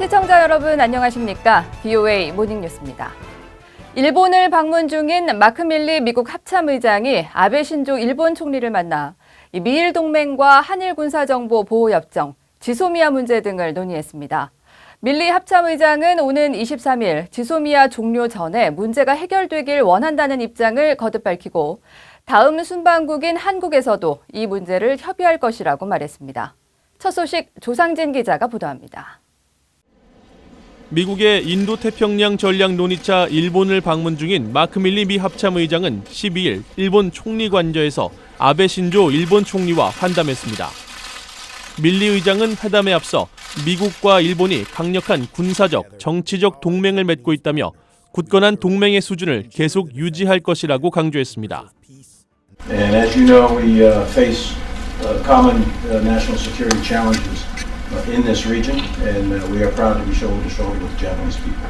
시청자 여러분 안녕하십니까? BOA 모닝뉴스입니다. 일본을 방문 중인 마크 밀리 미국 합참의장이 아베 신조 일본 총리를 만나 미일 동맹과 한일 군사정보 보호협정, 지소미아 문제 등을 논의했습니다. 밀리 합참의장은 오는 23일 지소미아 종료 전에 문제가 해결되길 원한다는 입장을 거듭 밝히고 다음 순방국인 한국에서도 이 문제를 협의할 것이라고 말했습니다. 첫 소식 조상진 기자가 보도합니다. 미국의 인도태평양 전략 논의차 일본을 방문 중인 마크 밀리 미 합참의장은 12일 일본 총리 관저에서 아베 신조 일본 총리와 환담했습니다. 밀리 의장은 회담에 앞서 미국과 일본이 강력한 군사적, 정치적 동맹을 맺고 있다며 굳건한 동맹의 수준을 계속 유지할 것이라고 강조했습니다. And as you know, we face common national security challenges in this region, and we are proud to be shoulder to shoulder with the Japanese people.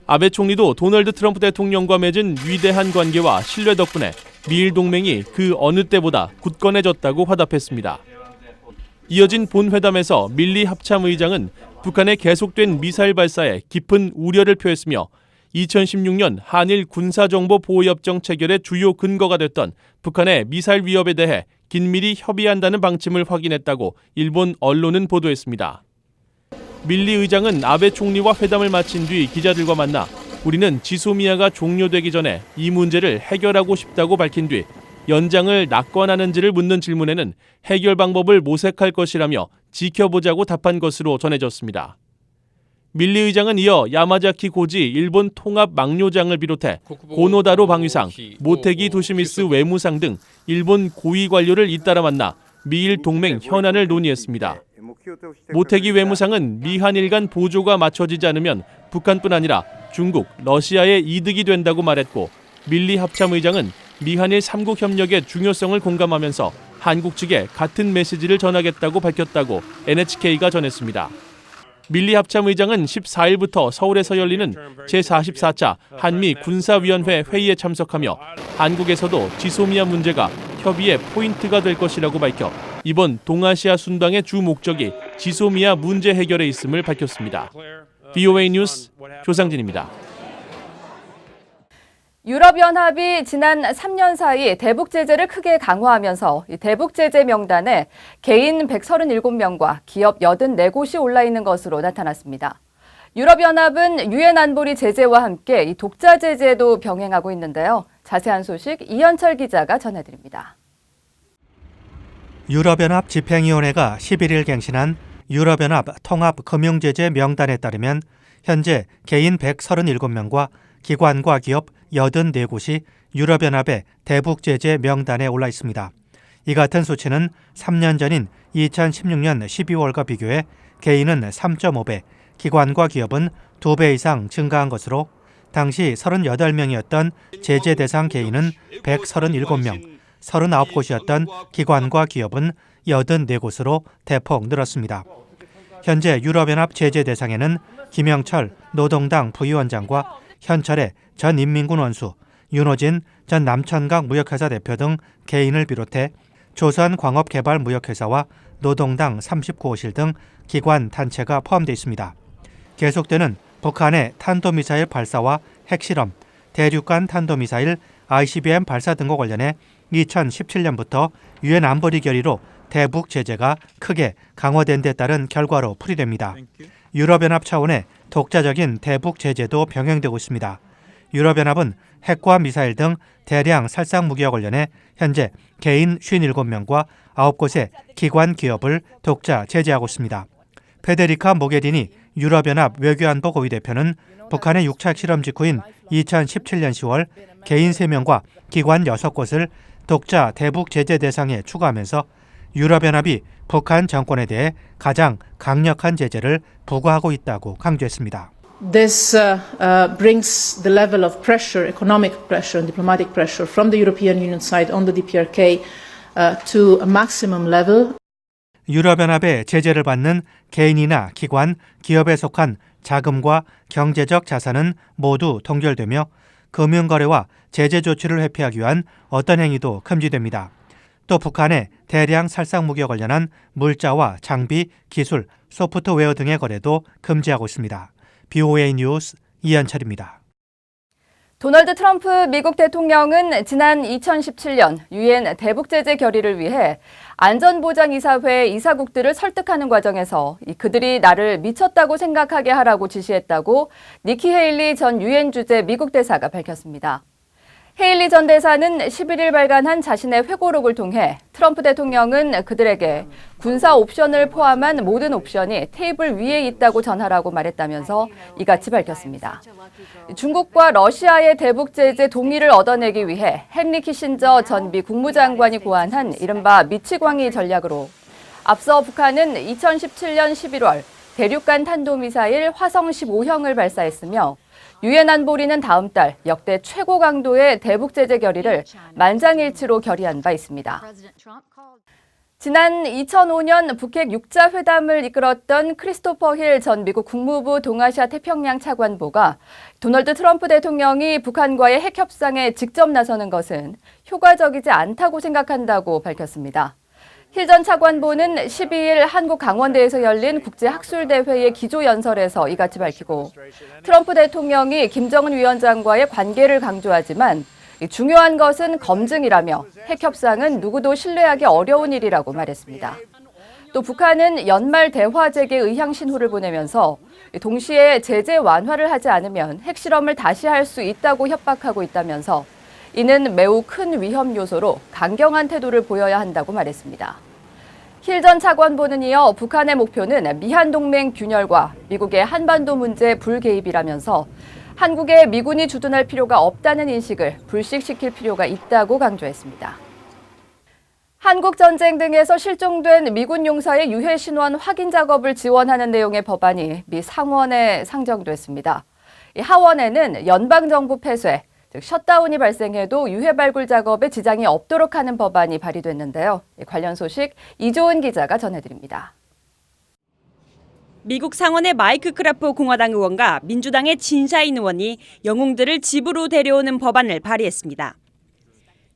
아베 총리도 도널드 트럼프 대통령과 맺은 위대한 관계와 신뢰 덕분에 미일 동맹이 그 어느 때보다 굳건해졌다고 화답했습니다. 이어진 본회담에서 밀리 합참의장은 북한의 계속된 미사일 발사에 깊은 우려를 표했으며 2016년 한일 군사정보보호협정 체결의 주요 근거가 됐던 북한의 미사일 위협에 대해 긴밀히 협의한다는 방침을 확인했다고 일본 언론은 보도했습니다. 밀리 의장은 아베 총리와 회담을 마친 뒤 기자들과 만나 우리는 지소미아가 종료되기 전에 이 문제를 해결하고 싶다고 밝힌 뒤 연장을 낙관하는지를 묻는 질문에는 해결 방법을 모색할 것이라며 지켜보자고 답한 것으로 전해졌습니다. 밀리 의장은 이어 야마자키 고지 일본 통합 막료장을 비롯해 고노다로 방위상, 모테기 도시미스 외무상 등 일본 고위 관료를 잇따라 만나 미일 동맹 현안을 논의했습니다. 모테기 외무상은 미한일 간 보조가 맞춰지지 않으면 북한뿐 아니라 중국, 러시아의 이득이 된다고 말했고 밀리 합참의장은 미한일 3국 협력의 중요성을 공감하면서 한국 측에 같은 메시지를 전하겠다고 밝혔다고 NHK가 전했습니다. 밀리 합참의장은 14일부터 서울에서 열리는 제44차 한미 군사위원회 회의에 참석하며 한국에서도 지소미아 문제가 협의의 포인트가 될 것이라고 밝혀 이번 동아시아 순방의 주 목적이 지소미아 문제 해결에 있음을 밝혔습니다. BOA 뉴스 조상진입니다. 유럽연합이 지난 3년 사이 대북 제재를 크게 강화하면서 대북 제재 명단에 개인 137명과 기업 84곳이 올라 있는 것으로 나타났습니다. 유럽연합은 유엔 안보리 제재와 함께 독자 제재도 병행하고 있는데요. 자세한 소식 이현철 기자가 전해드립니다. 유럽연합 집행위원회가 11일 갱신한 유럽연합 통합금융제재 명단에 따르면 현재 개인 137명과 기관과 기업 84곳이 유럽연합의 대북제재 명단에 올라 있습니다. 이 같은 수치는 3년 전인 2016년 12월과 비교해 개인은 3.5배, 기관과 기업은 2배 이상 증가한 것으로 당시 38명이었던 제재 대상 개인은 137명, 39곳이었던 기관과 기업은 84곳으로 대폭 늘었습니다. 현재 유럽연합 제재 대상에는 김영철 노동당 부위원장과 현철의 전 인민군 원수, 윤호진 전 남천강 무역회사 대표 등 개인을 비롯해 조선광업개발무역회사와 노동당 39호실 등 기관 단체가 포함되어 있습니다. 계속되는 북한의 탄도미사일 발사와 핵실험, 대륙간 탄도미사일 ICBM 발사 등과 관련해 2017년부터 유엔 안보리 결의로 대북 제재가 크게 강화된 데 따른 결과로 풀이됩니다. 유럽연합 차원의 독자적인 대북 제재도 병행되고 있습니다. 유럽연합은 핵과 미사일 등 대량 살상 무기와 관련해 현재 개인 57명과 9곳의 기관 기업을 독자 제재하고 있습니다. 페데리카 모게리니 유럽연합 외교안보 고위 대표는 북한의 6차 핵실험 직후인 2017년 10월 개인 3명과 기관 6곳을 독자 대북 제재 대상에 추가하면서 유럽연합이 북한 정권에 대해 가장 강력한 제재를 부과하고 있다고 강조했습니다. This brings the level of pressure, economic pressure and diplomatic pressure from the European Union side on the DPRK to a maximum level. 유럽연합의 제재를 받는 개인이나 기관, 기업에 속한 자금과 경제적 자산은 모두 동결되며 금융거래와 제재 조치를 회피하기 위한 어떤 행위도 금지됩니다. 또 북한의 대량 살상 무기와 관련한 물자와 장비, 기술, 소프트웨어 등의 거래도 금지하고 있습니다. BOA 뉴스 이현철입니다. 도널드 트럼프 미국 대통령은 지난 2017년 유엔 대북 제재 결의를 위해 안전보장이사회 이사국들을 설득하는 과정에서 그들이 나를 미쳤다고 생각하게 하라고 지시했다고 니키 헤일리 전 유엔 주재 미국 대사가 밝혔습니다. 헤일리 전 대사는 11일 발간한 자신의 회고록을 통해 트럼프 대통령은 그들에게 군사 옵션을 포함한 모든 옵션이 테이블 위에 있다고 전하라고 말했다면서 이같이 밝혔습니다. 중국과 러시아의 대북 제재 동의를 얻어내기 위해 헨리 키신저 전 미 국무장관이 고안한 이른바 미치광이 전략으로 앞서 북한은 2017년 11월 대륙간 탄도미사일 화성 15형을 발사했으며 유엔 안보리는 다음 달 역대 최고 강도의 대북 제재 결의를 만장일치로 결의한 바 있습니다. 지난 2005년 북핵 6자 회담을 이끌었던 크리스토퍼 힐 전 미국 국무부 동아시아 태평양 차관보가 도널드 트럼프 대통령이 북한과의 핵 협상에 직접 나서는 것은 효과적이지 않다고 생각한다고 밝혔습니다. 힐 전 차관보는 12일 한국 강원대에서 열린 국제학술대회의 기조연설에서 이같이 밝히고 트럼프 대통령이 김정은 위원장과의 관계를 강조하지만 중요한 것은 검증이라며 핵협상은 누구도 신뢰하기 어려운 일이라고 말했습니다. 또 북한은 연말 대화 재개 의향 신호를 보내면서 동시에 제재 완화를 하지 않으면 핵실험을 다시 할 수 있다고 협박하고 있다면서 이는 매우 큰 위험 요소로 강경한 태도를 보여야 한다고 말했습니다. 힐 전 차관보는 이어 북한의 목표는 미한동맹 균열과 미국의 한반도 문제 불개입이라면서 한국에 미군이 주둔할 필요가 없다는 인식을 불식시킬 필요가 있다고 강조했습니다. 한국전쟁 등에서 실종된 미군 용사의 유해 신원 확인 작업을 지원하는 내용의 법안이 미 상원에 상정됐습니다. 하원에는 연방정부 폐쇄, 즉 셧다운이 발생해도 유해 발굴 작업에 지장이 없도록 하는 법안이 발의됐는데요. 관련 소식 이조은 기자가 전해드립니다. 미국 상원의 마이크 크라포 공화당 의원과 민주당의 진샤인 의원이 영웅들을 집으로 데려오는 법안을 발의했습니다.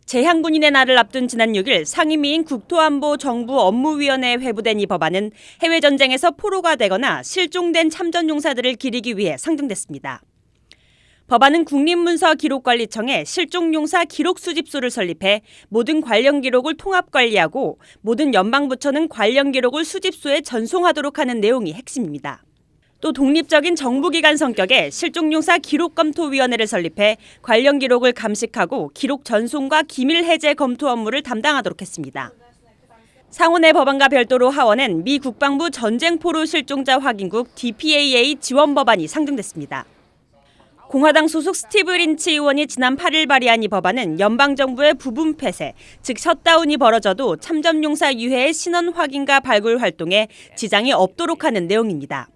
재향군인의 날을 앞둔 지난 6일 상임위인 국토안보 정부 업무위원회에 회부된 이 법안은 해외 전쟁에서 포로가 되거나 실종된 참전용사들을 기리기 위해 상정됐습니다. 법안은 국립문서기록관리청에 실종용사 기록수집소를 설립해 모든 관련 기록을 통합관리하고 모든 연방부처는 관련 기록을 수집소에 전송하도록 하는 내용이 핵심입니다. 또 독립적인 정부기관 성격의 실종용사 기록검토위원회를 설립해 관련 기록을 감식하고 기록 전송과 기밀 해제 검토 업무를 담당하도록 했습니다. 상원의 법안과 별도로 하원엔 미 국방부 전쟁포로 실종자 확인국 DPAA 지원 법안이 상정됐습니다. 공화당 소속 스티브 린치 의원이 지난 8일 발의한 이 법안은 연방정부의 부분 폐쇄, 즉 셧다운이 벌어져도 참전용사 유해의 신원 확인과 발굴 활동에 지장이 없도록 하는 내용입니다.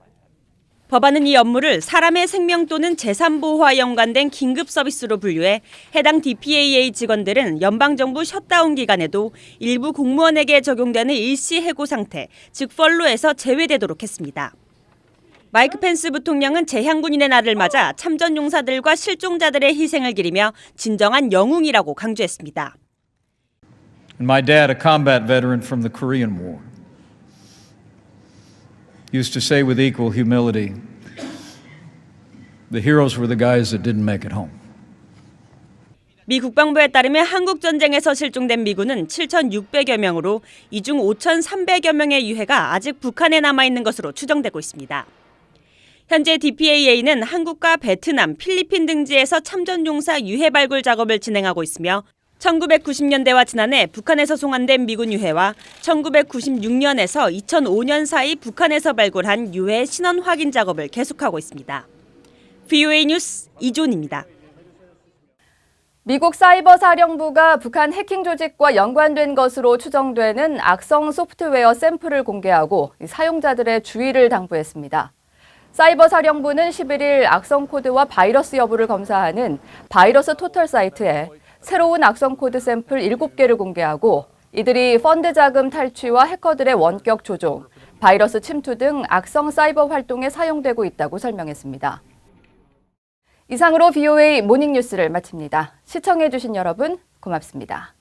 법안은 이 업무를 사람의 생명 또는 재산 보호와 연관된 긴급 서비스로 분류해 해당 DPAA 직원들은 연방정부 셧다운 기간에도 일부 공무원에게 적용되는 일시 해고 상태, 즉 펄로에서 제외되도록 했습니다. 마이크 펜스 부통령은 재향군인의 날을 맞아 참전용사들과 실종자들의 희생을 기리며 진정한 영웅이라고 강조했습니다. My dad, a combat veteran from the Korean War, used to say with equal humility, the heroes were the guys that didn't make it home. 미 국방부에 따르면 한국 전쟁에서 실종된 미군은 7,600여 명으로 이 중 5,300여 명의 유해가 아직 북한에 남아있는 것으로 추정되고 있습니다. 현재 DPAA는 한국과 베트남, 필리핀 등지에서 참전용사 유해 발굴 작업을 진행하고 있으며 1990년대와 지난해 북한에서 송환된 미군 유해와 1996년에서 2005년 사이 북한에서 발굴한 유해 신원 확인 작업을 계속하고 있습니다. BOA 뉴스 이존입니다. 미국 사이버사령부가 북한 해킹 조직과 연관된 것으로 추정되는 악성 소프트웨어 샘플을 공개하고 사용자들의 주의를 당부했습니다. 사이버사령부는 11일 악성 코드와 바이러스 여부를 검사하는 바이러스 토털 사이트에 새로운 악성 코드 샘플 7개를 공개하고 이들이 펀드 자금 탈취와 해커들의 원격 조종, 바이러스 침투 등 악성 사이버 활동에 사용되고 있다고 설명했습니다. 이상으로 BOA 모닝뉴스를 마칩니다. 시청해주신 여러분 고맙습니다.